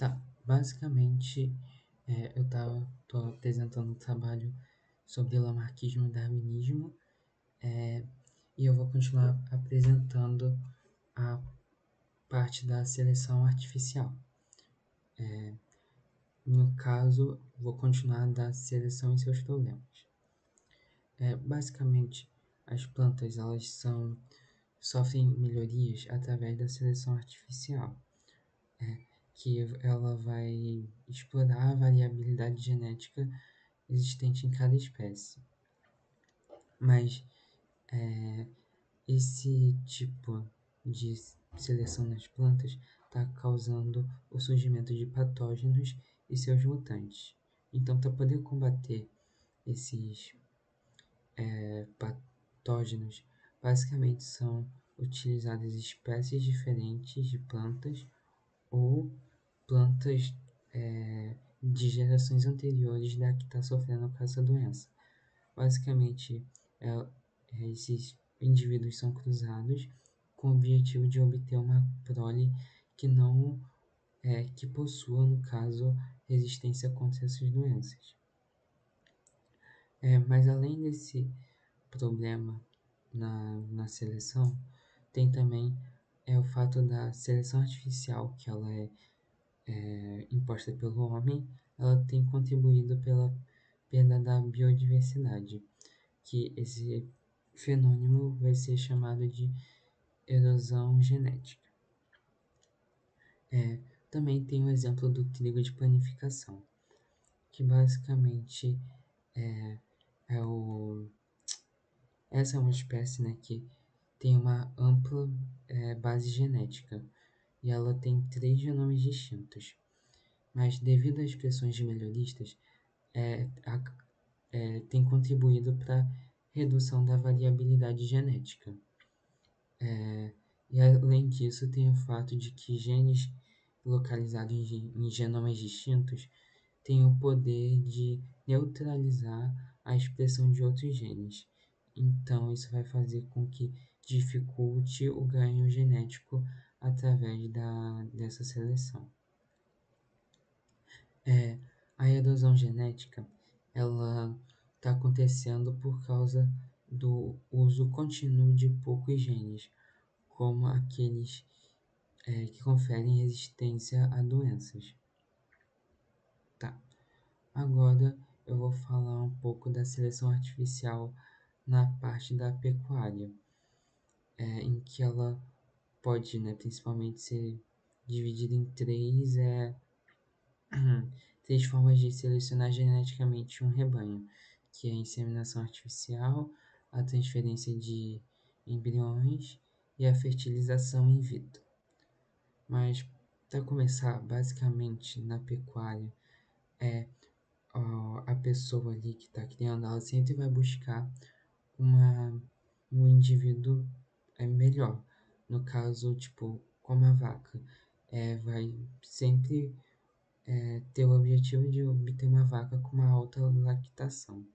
Tá, basicamente, tô apresentando um trabalho sobre lamarquismo e darwinismo, é, e eu vou continuar apresentando a parte da seleção artificial. No caso, vou continuar da seleção e seus problemas. Basicamente, as plantas sofrem melhorias através da seleção artificial, que ela vai explorar a variabilidade genética existente em cada espécie. Mas esse tipo de seleção nas plantas está causando o surgimento de patógenos e seus mutantes. Então, para poder combater esses patógenos, basicamente são utilizadas espécies diferentes de plantas ou plantas de gerações anteriores da que está sofrendo com essa doença. Basicamente, esses indivíduos são cruzados com o objetivo de obter uma prole que não que possua, no caso, resistência contra essas doenças. Mas além desse problema na seleção, tem também o fato da seleção artificial, que ela é imposta pelo homem, ela tem contribuído pela perda da biodiversidade, que esse fenômeno vai ser chamado de erosão genética. Também tem o exemplo do trigo de panificação, que basicamente é o essa é uma espécie, né, que tem uma ampla base genética e ela tem 3 genomas distintos. Mas devido às pressões de melhoristas, tem contribuído para a redução da variabilidade genética. E além disso, tem o fato de que genes localizados em genomas distintos têm o poder de neutralizar a expressão de outros genes. Então, isso vai fazer com que dificulte o ganho genético através dessa seleção. A erosão genética ela está acontecendo por causa do uso contínuo de poucos genes, como aqueles que conferem resistência a doenças. Tá. Agora eu vou falar um pouco da seleção artificial na parte da pecuária, em que ela pode, né, principalmente ser dividida em três formas de selecionar geneticamente um rebanho, que é a inseminação artificial, a transferência de embriões e a fertilização in vitro. Mas, para começar, basicamente na pecuária, a pessoa ali que está criando, ela sempre vai buscar um indivíduo melhor. No caso, tipo, como a vaca, vai sempre ter o objetivo de obter uma vaca com uma alta lactação.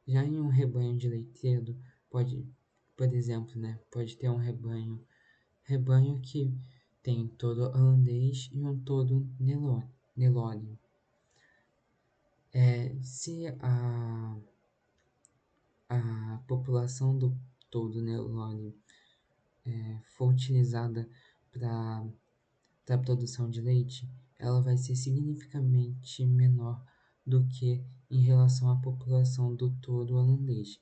Já em um rebanho de leiteiro, pode, por exemplo, né, pode ter um rebanho que tem todo holandês e um todo Nelore. Se a população do todo Nelore for utilizada para a produção de leite, ela vai ser significativamente menor do que em relação à população do todo holandês,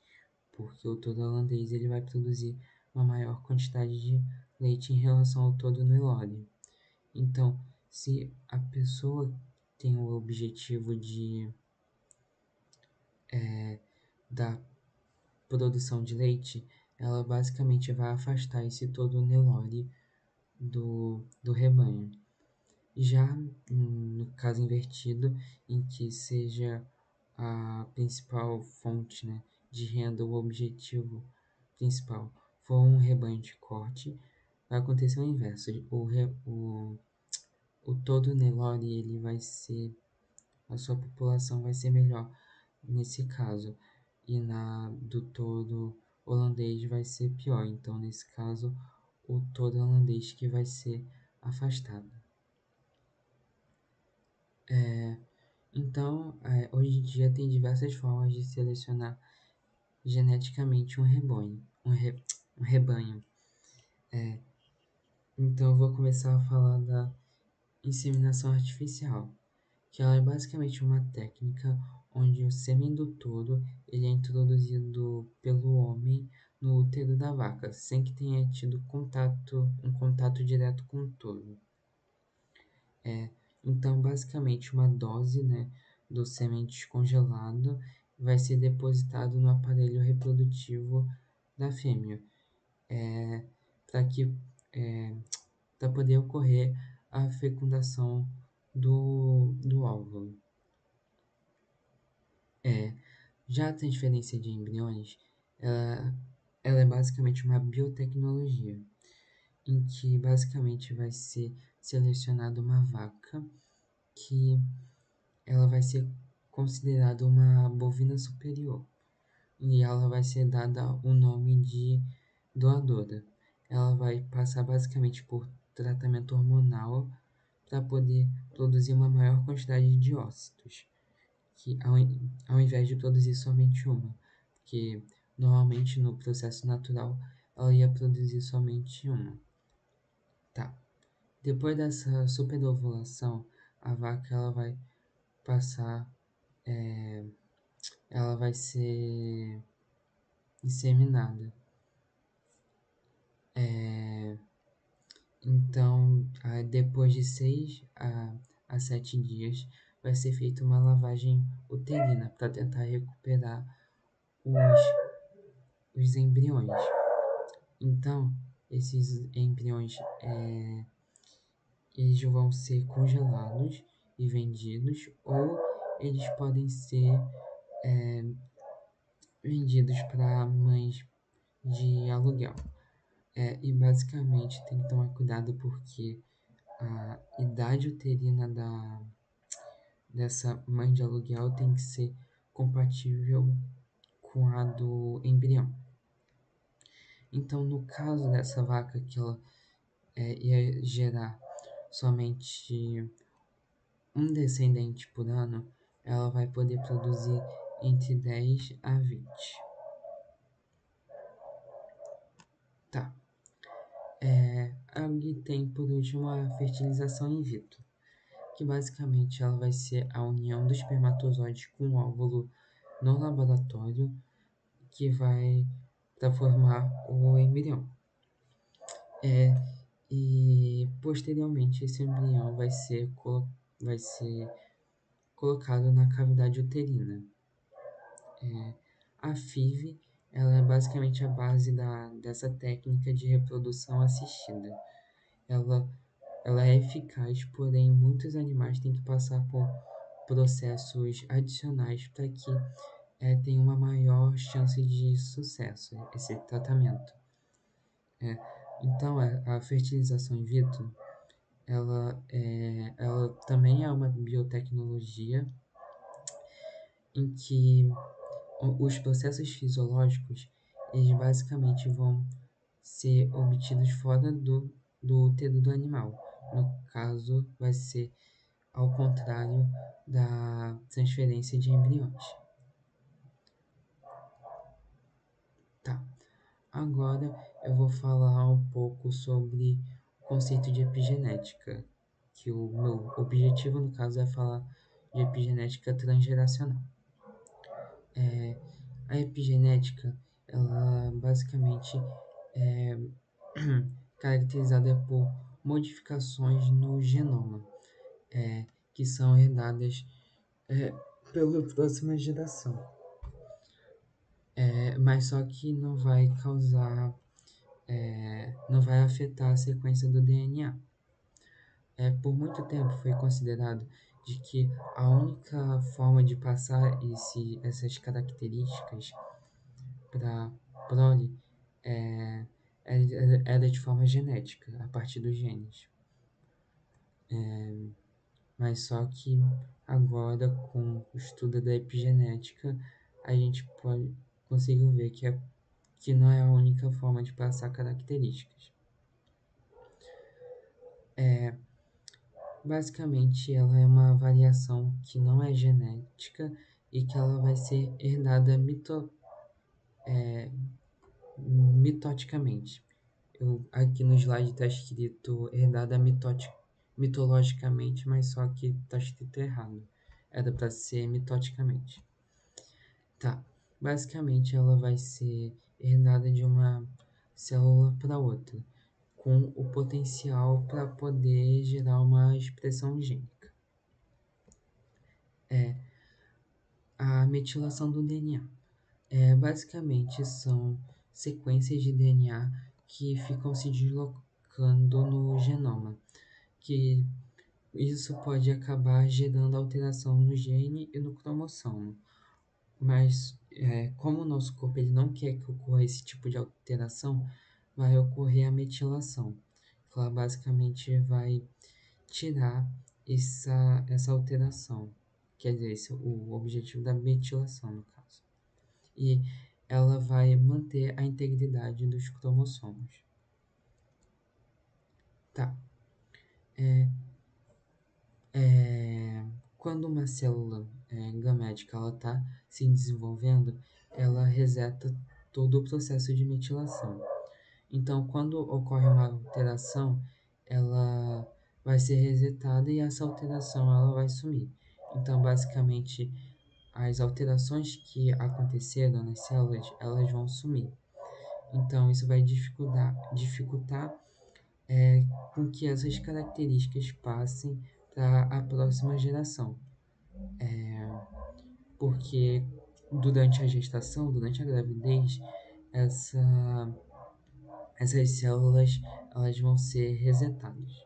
porque o todo holandês ele vai produzir uma maior quantidade de leite em relação ao todo Nelore. Então, se a pessoa tem o objetivo da produção de leite, ela basicamente vai afastar esse todo Nelore do rebanho. Já no caso invertido, em que seja a principal fonte, né, de renda, o objetivo principal for um rebanho de corte, vai acontecer o inverso. O todo Nelore ele vai ser, a sua população vai ser melhor nesse caso, e na do todo holandês vai ser pior. Então, nesse caso, o todo holandês que vai ser afastado. Então, hoje em dia tem diversas formas de selecionar geneticamente um rebanho. Então, eu vou começar a falar da inseminação artificial, que ela é basicamente uma técnica onde o sêmen do touro ele é introduzido pelo homem no útero da vaca, sem que tenha tido um contato direto com o touro. Então, basicamente, uma dose, né, do sêmen descongelado vai ser depositado no aparelho reprodutivo da fêmea, para que para poder ocorrer a fecundação do óvulo. Já a transferência de embriões, ela é basicamente uma biotecnologia, em que basicamente vai ser selecionada uma vaca que ela vai ser considerada uma bovina superior e ela vai ser dada o nome de doadora. Ela vai passar basicamente por tratamento hormonal para poder produzir uma maior quantidade de ócitos, que ao invés de produzir somente uma, porque normalmente no processo natural ela ia produzir somente uma. Tá. Depois dessa superovulação, a vaca ela vai passar, ela vai ser inseminada. Então, depois de 6 a 7 dias, vai ser feita uma lavagem uterina para tentar recuperar os, os embriões. Então, esses embriões eles vão ser congelados e vendidos, ou eles podem ser vendidos para mães de aluguel. E basicamente tem que tomar cuidado porque a idade uterina dessa mãe de aluguel tem que ser compatível com a do embrião. Então, no caso dessa vaca que ela ia gerar somente um descendente por ano, ela vai poder produzir entre 10 a 20. Tá. Aí tem por último a fertilização in vitro, que basicamente ela vai ser a união do espermatozoide com o óvulo no laboratório que vai para formar o embrião. E posteriormente esse embrião vai ser colocado na cavidade uterina. A FIV ela é basicamente a base dessa técnica de reprodução assistida. Ela, ela é eficaz, porém muitos animais têm que passar por processos adicionais para que tenha uma maior chance de sucesso esse tratamento. Então, a fertilização in vitro, ela também é uma biotecnologia em que os processos fisiológicos, eles basicamente vão ser obtidos fora do útero do animal. No caso, vai ser ao contrário da transferência de embriões. Tá. Agora eu vou falar um pouco sobre o conceito de epigenética, que o meu objetivo no caso é falar de epigenética transgeracional. A epigenética, ela basicamente é caracterizada por modificações no genoma, que são herdadas pela próxima geração. Mas só que não vai causar, não vai afetar a sequência do DNA. Por muito tempo foi considerado de que a única forma de passar essas características para prole era de forma genética, a partir dos genes. Mas só que agora, com o estudo da epigenética, a gente conseguiu ver que não é a única forma de passar características. Basicamente, ela é uma variação que não é genética e que ela vai ser herdada mitoticamente. Aqui no slide está escrito herdada mitologicamente, mas só que está escrito errado. Era para ser mitoticamente. Tá. Basicamente, ela vai ser herdada de uma célula para outra, com o potencial para poder gerar uma expressão gênica. É a metilação do DNA. Basicamente, são sequências de DNA que ficam se deslocando no genoma, que isso pode acabar gerando alteração no gene e no cromossomo. Mas, como o nosso corpo ele não quer que ocorra esse tipo de alteração, vai ocorrer a metilação. Ela basicamente vai tirar essa alteração. Quer dizer, esse é o objetivo da metilação, no caso. E ela vai manter a integridade dos cromossomos. Tá. É, Quando uma célula gamética está se desenvolvendo, ela reseta todo o processo de metilação. Então, quando ocorre uma alteração, ela vai ser resetada e essa alteração ela vai sumir. Então, basicamente, as alterações que aconteceram nas células, elas vão sumir. Então, isso vai dificultar com que essas características passem para a próxima geração. Porque durante a gestação, durante a gravidez, essa, essas células elas vão ser resetadas.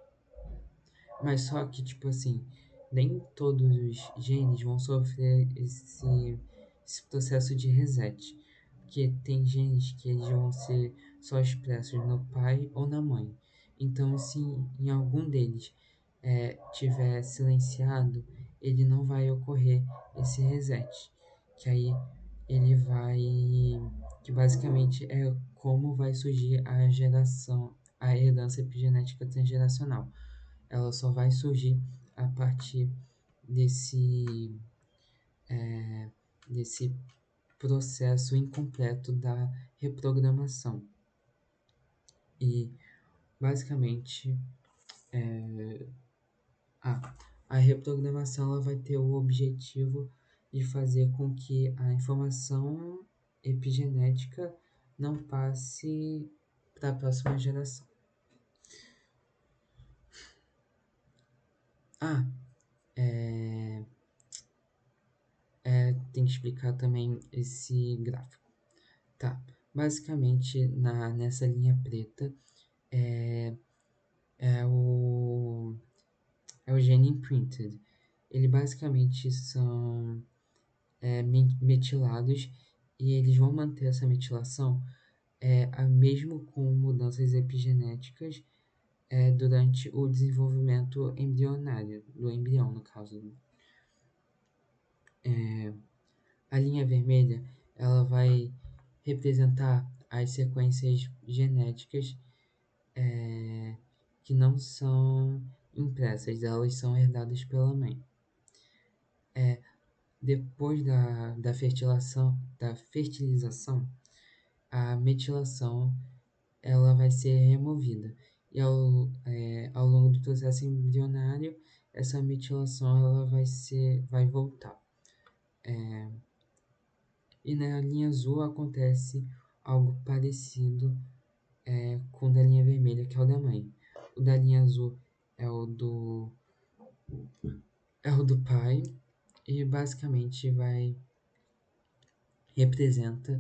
Mas só que, tipo assim, nem todos os genes vão sofrer esse processo de reset. Porque tem genes que eles vão ser só expressos no pai ou na mãe. Então, se em algum deles tiver silenciado, ele não vai ocorrer esse reset. Que aí ele vai. Que basicamente é como vai surgir a geração, a herança epigenética transgeracional. Ela só vai surgir a partir desse, desse processo incompleto da reprogramação. E basicamente a, a reprogramação ela vai ter o objetivo de fazer com que a informação epigenética não passe para a próxima geração. Ah, tem que explicar também esse gráfico. Tá, basicamente nessa linha preta é o, é o gene imprinted. Ele basicamente são metilados e eles vão manter essa metilação mesmo com mudanças epigenéticas durante o desenvolvimento embrionário, do embrião, no caso. A linha vermelha ela vai representar as sequências genéticas que não são impressas, elas são herdadas pela mãe. Depois da fertilização, a metilação ela vai ser removida. E ao longo do processo embrionário, essa metilação ela vai voltar. E na linha azul acontece algo parecido com o da linha vermelha, que é o da mãe. O da linha azul é o do pai e basicamente representa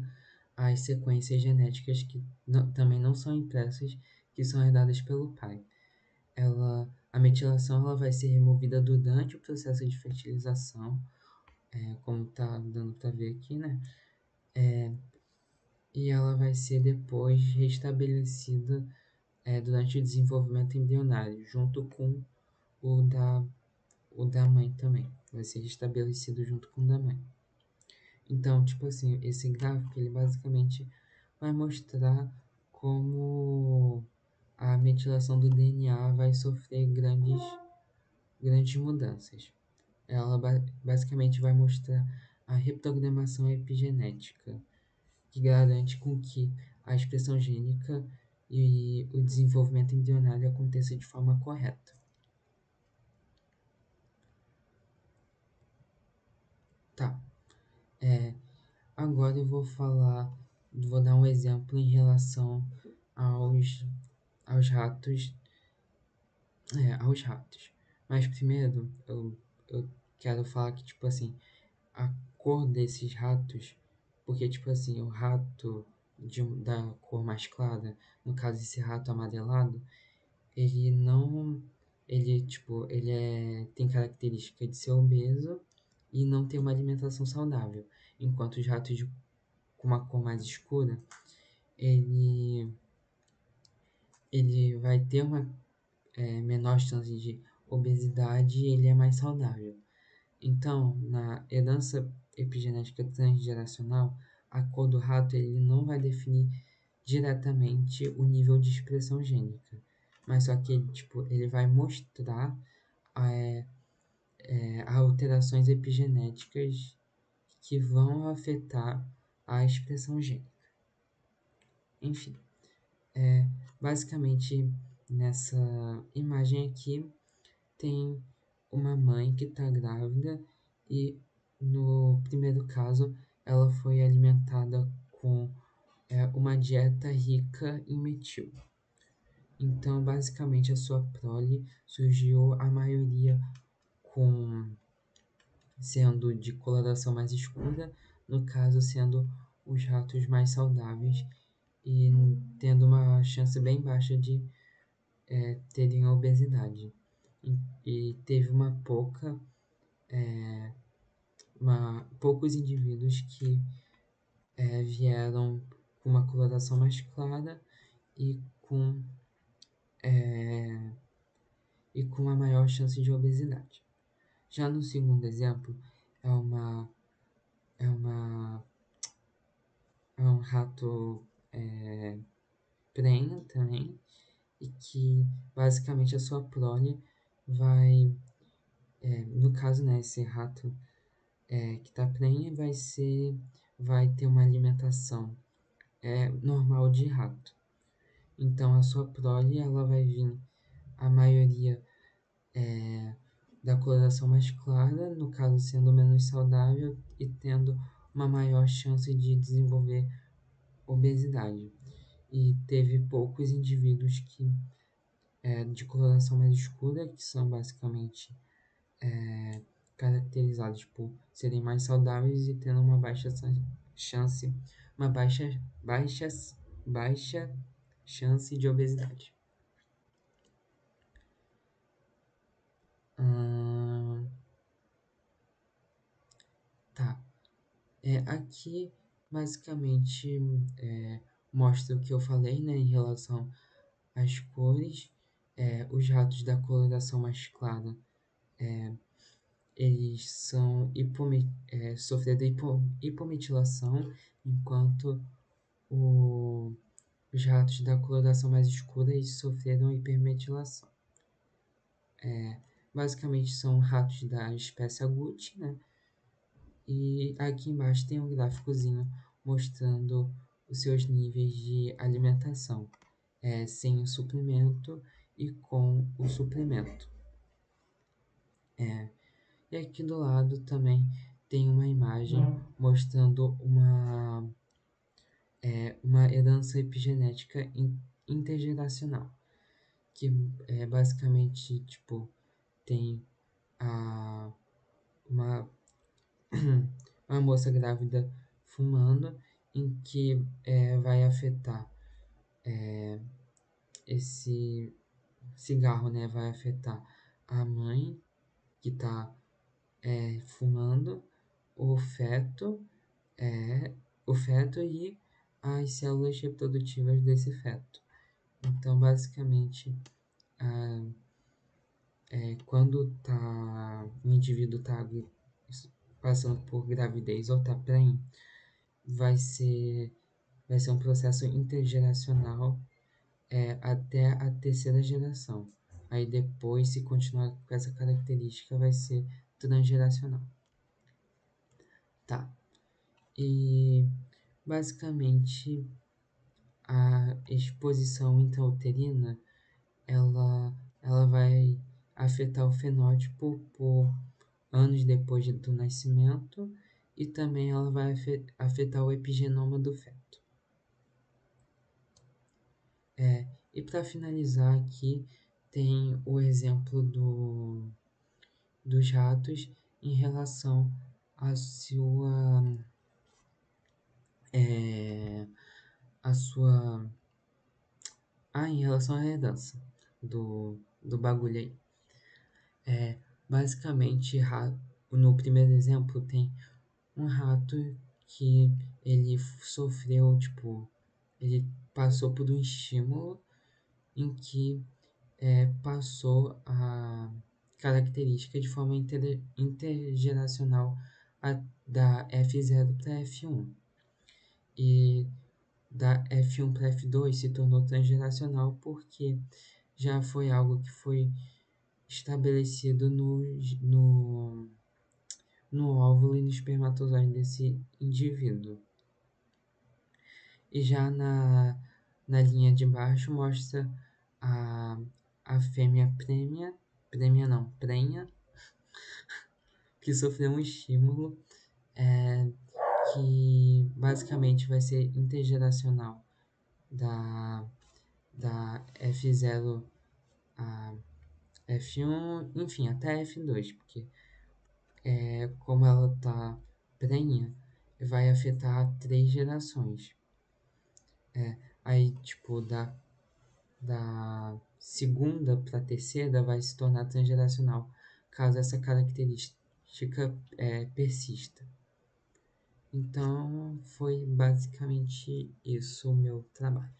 as sequências genéticas que também não são impressas, que são herdadas pelo pai. A metilação ela vai ser removida durante o processo de fertilização, como está dando para ver aqui, né? E ela vai ser depois restabelecida durante o desenvolvimento embrionário, junto com o da mãe também. Vai ser restabelecido junto com o da mãe. Então, tipo assim, esse gráfico ele basicamente vai mostrar como a metilação do DNA vai sofrer grandes mudanças. Ela basicamente vai mostrar a reprogramação epigenética, que garante com que a expressão gênica e o desenvolvimento embrionário aconteça de forma correta. Tá, agora eu vou dar um exemplo em relação aos, aos aos ratos. Mas primeiro eu quero falar que, tipo assim, a cor desses ratos, porque, tipo assim, o rato da cor mais clara, no caso esse rato amarelado, ele não, tem característica de ser obeso e não ter uma alimentação saudável, enquanto os ratos com uma cor mais escura, ele, ele vai ter uma menor chance de obesidade e ele é mais saudável. Então, na herança epigenética transgeracional, a cor do rato ele não vai definir diretamente o nível de expressão gênica, mas só que ele vai mostrar é, alterações epigenéticas que vão afetar a expressão gênica. Enfim, basicamente nessa imagem aqui tem uma mãe que está grávida e no primeiro caso ela foi alimentada com uma dieta rica em metil. Então, basicamente, a sua prole surgiu a maioria com sendo de coloração mais escura, no caso sendo os ratos mais saudáveis e tendo uma chance bem baixa de terem obesidade. E teve poucos indivíduos que vieram com uma coloração mais clara e com, e com uma maior chance de obesidade. Já no segundo exemplo, é uma é uma é um rato prenha também e que basicamente a sua prole vai, no caso, né, esse rato que está prenha vai ter uma alimentação normal de rato. Então a sua prole ela vai vir a maioria da coloração mais clara, no caso sendo menos saudável e tendo uma maior chance de desenvolver obesidade. E teve poucos indivíduos de coloração mais escura, que são basicamente caracterizados por serem mais saudáveis e tendo uma baixa chance, uma baixa chance de obesidade. Tá. Aqui basicamente mostra o que eu falei, né, em relação às cores. Os ratos da coloração mais clara, eles sofreram hipometilação, enquanto os ratos da coloração mais escura eles sofreram hipermetilação. Basicamente são ratos da espécie agouti, né? E aqui embaixo tem um gráficozinho mostrando os seus níveis de alimentação, sem o suplemento e com o suplemento. E aqui do lado também tem uma imagem mostrando uma herança epigenética intergeracional, que basicamente tem uma, uma moça grávida fumando, em que vai afetar esse cigarro, né, vai afetar a mãe que está fumando, o feto, o feto e as células reprodutivas desse feto. Então, basicamente, quando o indivíduo está passando por gravidez ou está prenhe, vai ser, vai ser um processo intergeracional até a terceira geração. Aí depois, se continuar com essa característica, vai ser transgeracional. Tá. E basicamente a exposição intrauterina ela vai afetar o fenótipo por anos depois do nascimento e também ela vai afetar o epigenoma do feto. E para finalizar aqui, tem o exemplo dos ratos em relação à é, à sua, em relação à herança do bagulho aí. Basicamente, no primeiro exemplo tem um rato que ele sofreu, tipo, ele passou por um estímulo em que passou a característica de forma intergeracional da F0 para F1. E da F1 para F2 se tornou transgeracional porque já foi algo que foi estabelecido no óvulo e no espermatozoide desse indivíduo. E já na linha de baixo mostra a, a fêmea prenha, que sofreu um estímulo que basicamente vai ser intergeracional da F0 a F1, enfim, até F2, porque como ela tá prenha, vai afetar 3 gerações. Aí, tipo, da segunda para a terceira vai se tornar transgeracional, caso essa característica persista. Então, foi basicamente isso o meu trabalho.